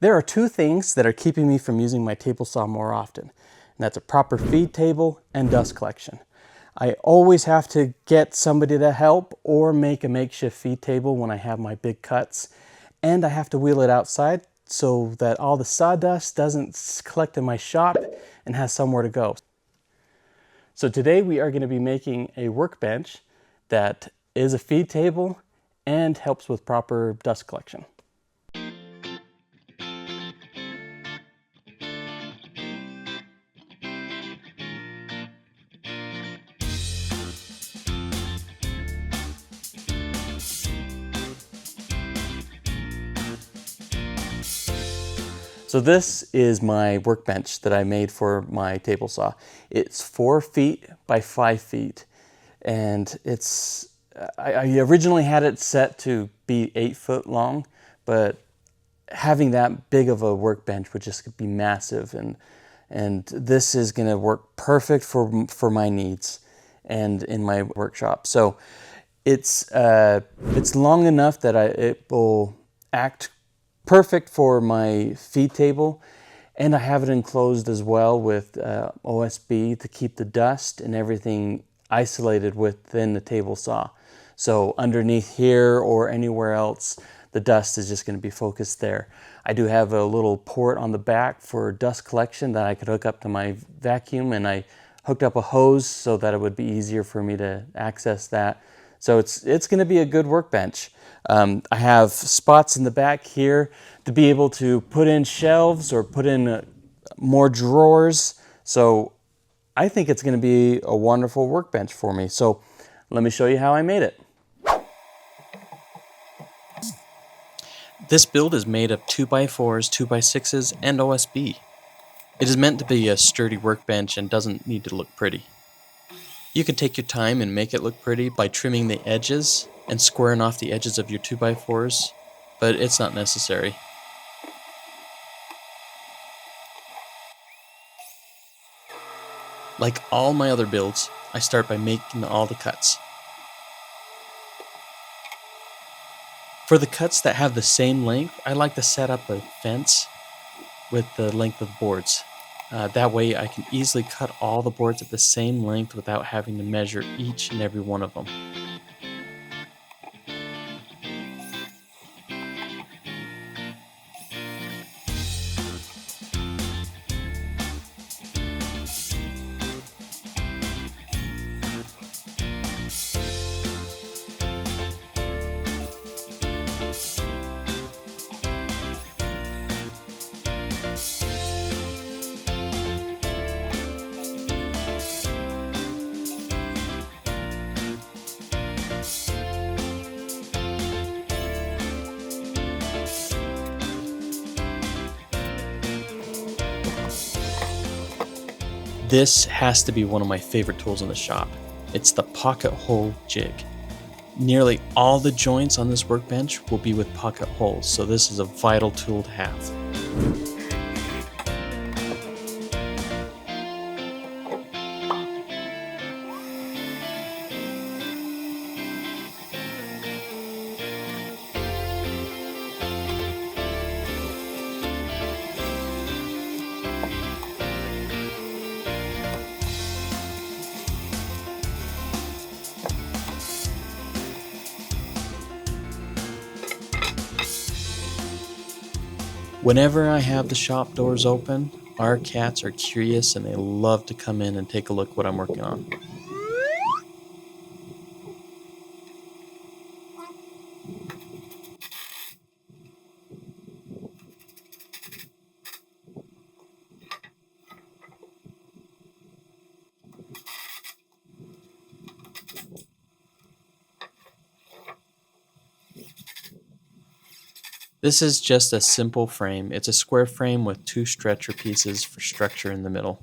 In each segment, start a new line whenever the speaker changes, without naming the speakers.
There are two things that are keeping me from using my table saw more often, and that's a proper feed table and dust collection. I always have to get somebody to help or make a makeshift feed table when I have my big cuts, and I have to wheel it outside so that all the sawdust doesn't collect in my shop and has somewhere to go. So today we are going to be making a workbench that is a feed table and helps with proper dust collection. So this is my workbench that I made for my table saw. It's 4 feet by 5 feet, and I originally had it set to be 8 foot long, but having that big of a workbench would just be massive, and this is going to work perfect for my needs and in my workshop. So it's long enough that it will act perfect for my feed table, and I have it enclosed as well with OSB to keep the dust and everything isolated within the table saw. So underneath here or anywhere else, the dust is just going to be focused there. I do have a little port on the back for dust collection that I could hook up to my vacuum, and I hooked up a hose so that it would be easier for me to access that. So it's going to be a good workbench. I have spots in the back here to be able to put in shelves or put in more drawers. So I think it's going to be a wonderful workbench for me. So let me show you how I made it. This build is made of 2x4s, 2x6s, and OSB. It is meant to be a sturdy workbench and doesn't need to look pretty. You can take your time and make it look pretty by trimming the edges and squaring off the edges of your 2x4s, but it's not necessary. Like all my other builds, I start by making all the cuts. For the cuts that have the same length, I like to set up a fence with the length of boards. That way I can easily cut all the boards at the same length without having to measure each and every one of them. This has to be one of my favorite tools in the shop. It's the pocket hole jig. Nearly all the joints on this workbench will be with pocket holes, so this is a vital tool to have. Whenever I have the shop doors open, our cats are curious and they love to come in and take a look what I'm working on. This is just a simple frame. It's a square frame with 2 stretcher pieces for structure in the middle.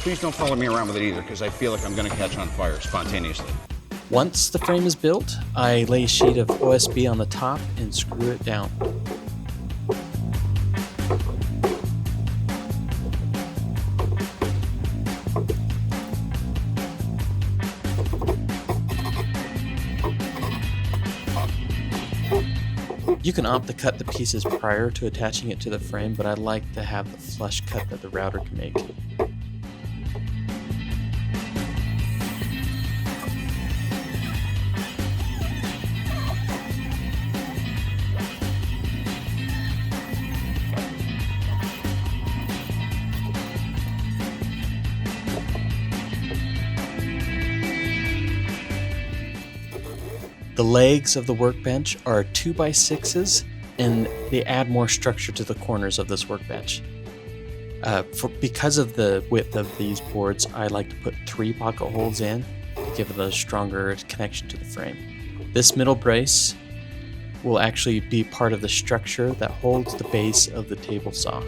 Please don't follow me around with it either, because I feel like I'm going to catch on fire spontaneously.
Once the frame is built, I lay a sheet of OSB on the top and screw it down. You can opt to cut the pieces prior to attaching it to the frame, but I like to have the flush cut that the router can make. The legs of the workbench are 2x6s, and they add more structure to the corners of this workbench. Because of the width of these boards, I like to put 3 pocket holes in to give it a stronger connection to the frame. This middle brace will actually be part of the structure that holds the base of the table saw.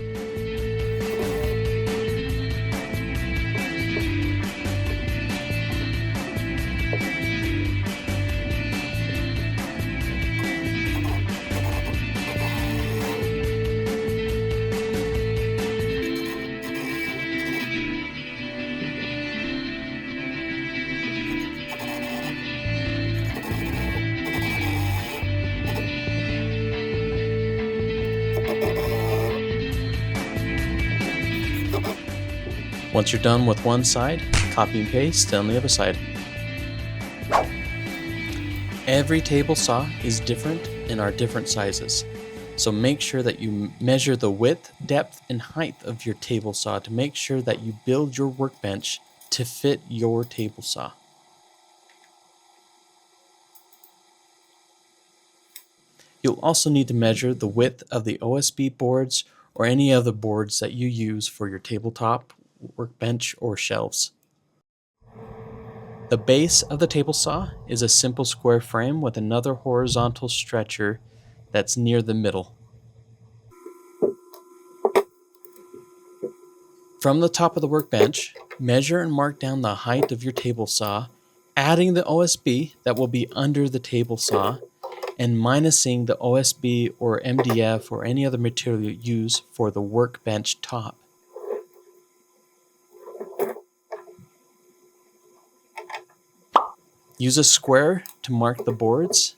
Once you're done with one side, copy and paste on the other side. Every table saw is different and are different sizes, so make sure that you measure the width, depth, and height of your table saw to make sure that you build your workbench to fit your table saw. You'll also need to measure the width of the OSB boards or any other boards that you use for your tabletop, workbench, or shelves. The base of the table saw is a simple square frame with another horizontal stretcher that's near the middle. From the top of the workbench, measure and mark down the height of your table saw, adding the OSB that will be under the table saw, and minusing the OSB or MDF or any other material you use for the workbench top. Use a square to mark the boards,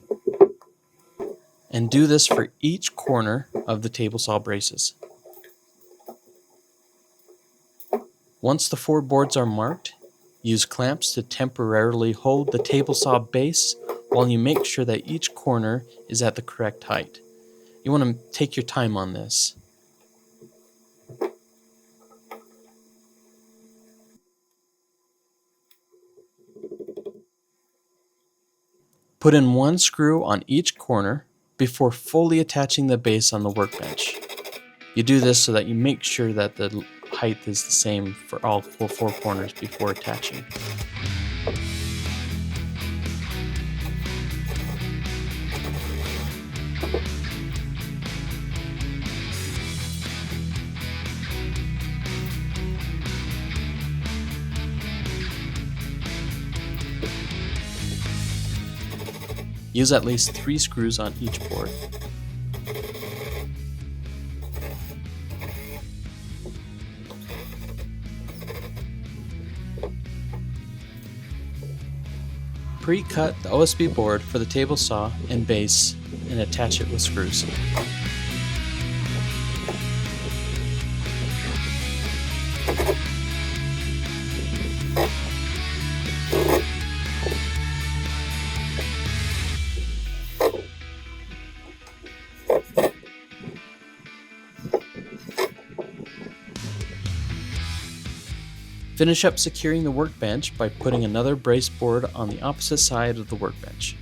and do this for each corner of the table saw braces. Once the 4 boards are marked, use clamps to temporarily hold the table saw base while you make sure that each corner is at the correct height. You want to take your time on this. Put in 1 screw on each corner before fully attaching the base on the workbench. You do this so that you make sure that the height is the same for all 4 corners before attaching. Use at least 3 screws on each board. Pre-cut the OSB board for the table saw and base and attach it with screws. Finish up securing the workbench by putting another brace board on the opposite side of the workbench.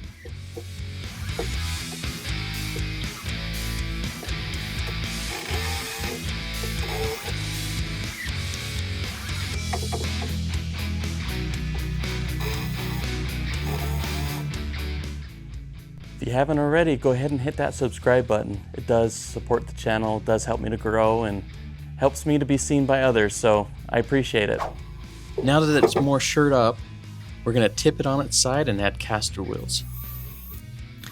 If you haven't already, go ahead and hit that subscribe button. It does support the channel, it does help me to grow, and helps me to be seen by others, so I appreciate it.
Now that it's more shirred up, we're going to tip it on its side and add caster wheels.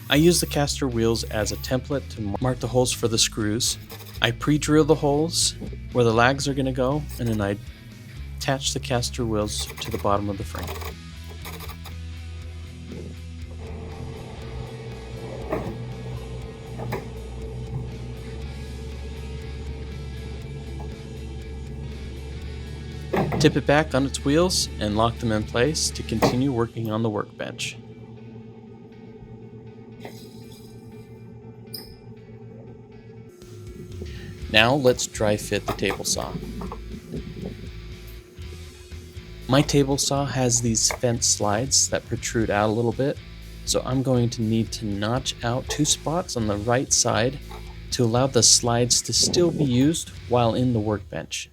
I use the caster wheels as a template to mark the holes for the screws. I pre-drill the holes where the lags are going to go, and then I attach the caster wheels to the bottom of the frame. Tip it back on its wheels and lock them in place to continue working on the workbench. Now let's dry fit the table saw. My table saw has these fence slides that protrude out a little bit, so I'm going to need to notch out 2 spots on the right side to allow the slides to still be used while in the workbench.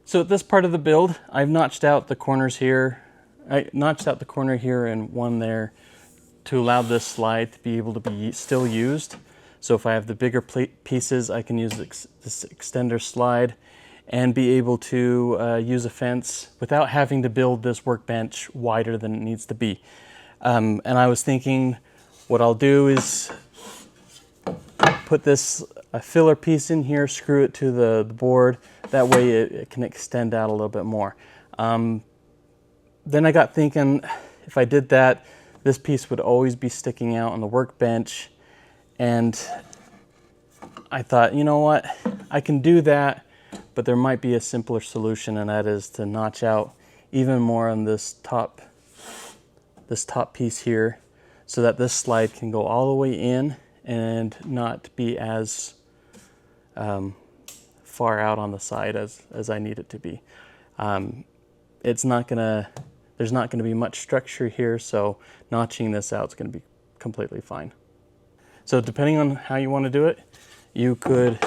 So at this part of the build, I've notched out the corners here. I notched out the corner here and one there to allow this slide to be able to be still used. So if I have the bigger pieces, I can use this extender slide and be able to use a fence without having to build this workbench wider than it needs to be. And I was thinking what I'll do is put this a filler piece in here, screw it to the board. That way it can extend out a little bit more. Then I got thinking, if I did that, this piece would always be sticking out on the workbench. And I thought, you know what, I can do that, but there might be a simpler solution, and that is to notch out even more on this top piece here, so that this slide can go all the way in and not be as far out on the side as I need it to be. There's not gonna be much structure here, so notching this out is gonna be completely fine. So depending on how you want to do it, you could,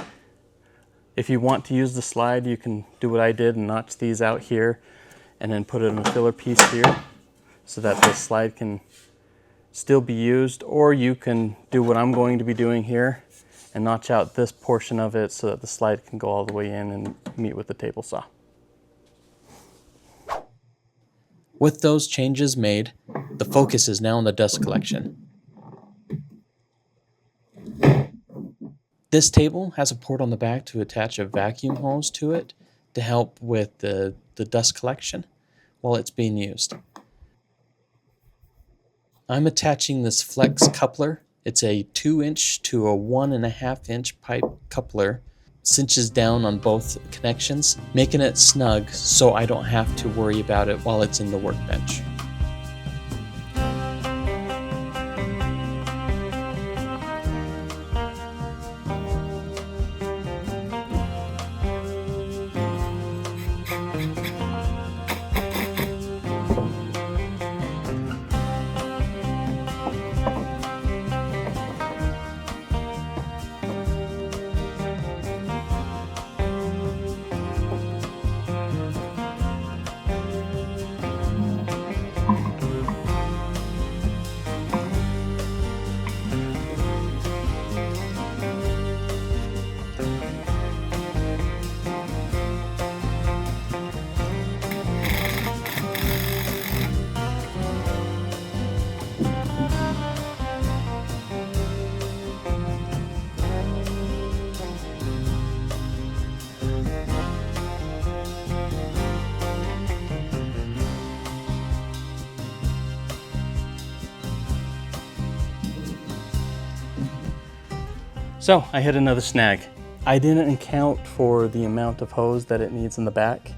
if you want to use the slide, you can do what I did and notch these out here and then put it in a filler piece here so that the slide can still be used, or you can do what I'm going to be doing here and notch out this portion of it so that the slide can go all the way in and meet with the table saw. With those changes made, the focus is now on the dust collection. This table has a port on the back to attach a vacuum hose to it to help with the dust collection while it's being used. I'm attaching this flex coupler. It's a 2-inch to a 1.5-inch pipe coupler, cinches down on both connections, making it snug so I don't have to worry about it while it's in the workbench. So I hit another snag. I didn't account for the amount of hose that it needs in the back.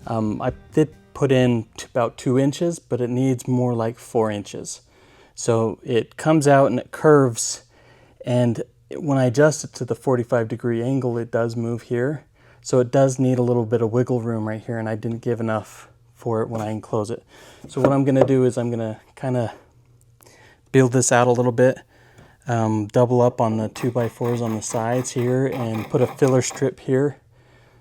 I did put in about 2 inches, but it needs more like 4 inches. So it comes out and it curves, and when I adjust it to the 45-degree angle, it does move here. So it does need a little bit of wiggle room right here, and I didn't give enough for it when I enclose it. So what I'm gonna do is I'm gonna kind of build this out a little bit, double up on the 2x4s on the sides here, and put a filler strip here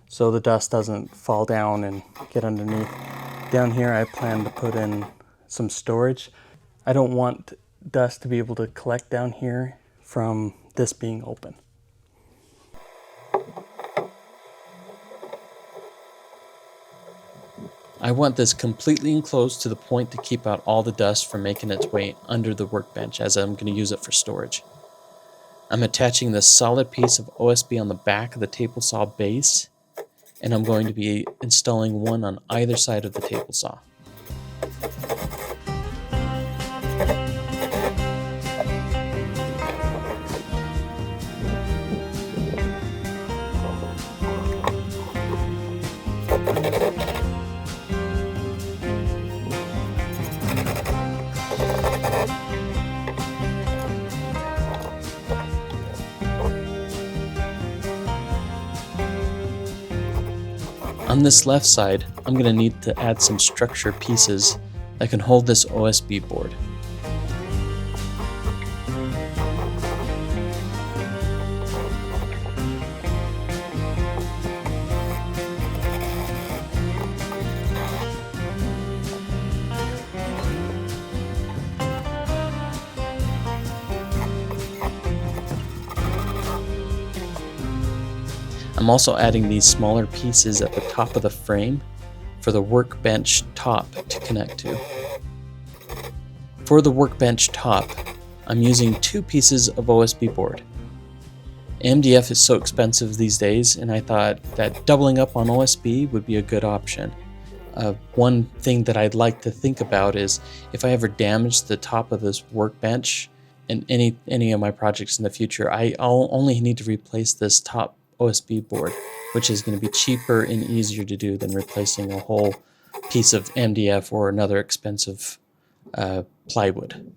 so the dust doesn't fall down and get underneath. Down here I plan to put in some storage. I don't want dust to be able to collect down here from this being open. I want this completely enclosed to the point to keep out all the dust from making its way under the workbench, as I'm going to use it for storage. I'm attaching this solid piece of OSB on the back of the table saw base, and I'm going to be installing one on either side of the table saw. On this left side, I'm going to need to add some structure pieces that can hold this OSB board. I'm also adding these smaller pieces at the top of the frame for the workbench top to connect to. For the workbench top, I'm using 2 pieces of OSB board. MDF is so expensive these days, and I thought that doubling up on OSB would be a good option. One thing that I'd like to think about is if I ever damage the top of this workbench in any of my projects in the future, I'll only need to replace this top OSB board, which is going to be cheaper and easier to do than replacing a whole piece of MDF or another expensive plywood.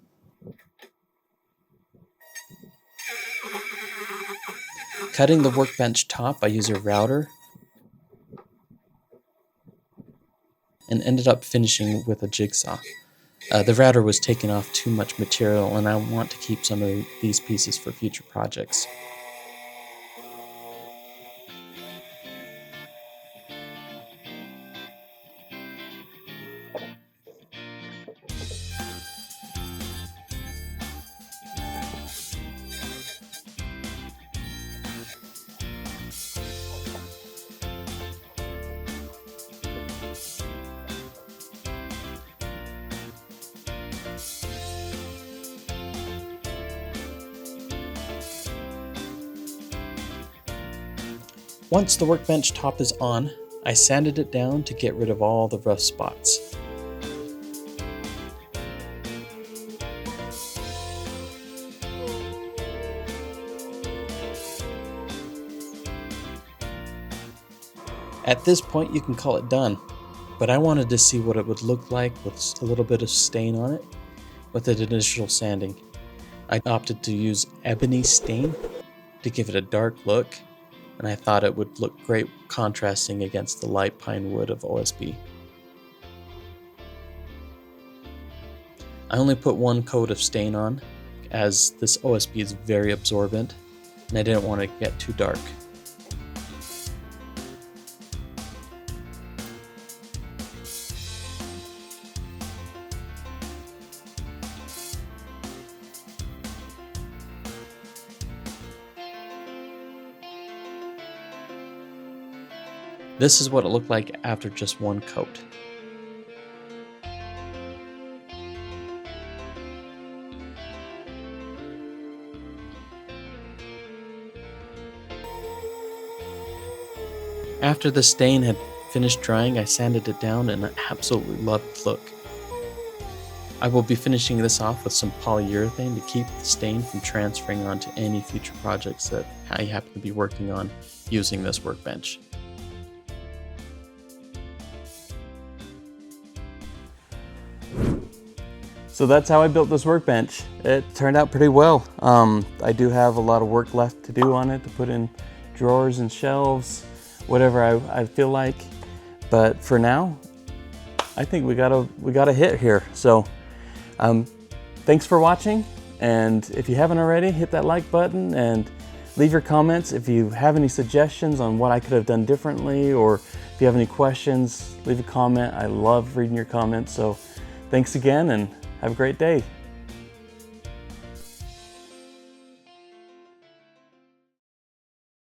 Cutting the workbench top, I use a router and ended up finishing with a jigsaw. The router was taking off too much material, and I want to keep some of these pieces for future projects. Once the workbench top is on, I sanded it down to get rid of all the rough spots. At this point you can call it done, but I wanted to see what it would look like with a little bit of stain on it with the initial sanding. I opted to use ebony stain to give it a dark look, and I thought it would look great contrasting against the light pine wood of OSB. I only put 1 coat of stain on, as this OSB is very absorbent, and I didn't want to get too dark. This is what it looked like after just 1 coat. After the stain had finished drying, I sanded it down and I absolutely loved the look. I will be finishing this off with some polyurethane to keep the stain from transferring onto any future projects that I happen to be working on using this workbench. So that's how I built this workbench. It turned out pretty well. I do have a lot of work left to do on it, to put in drawers and shelves, whatever I feel like. But for now, I think we got a hit here. So thanks for watching. And if you haven't already, hit that like button and leave your comments. If you have any suggestions on what I could have done differently, or if you have any questions, leave a comment. I love reading your comments. So thanks again and have a great day.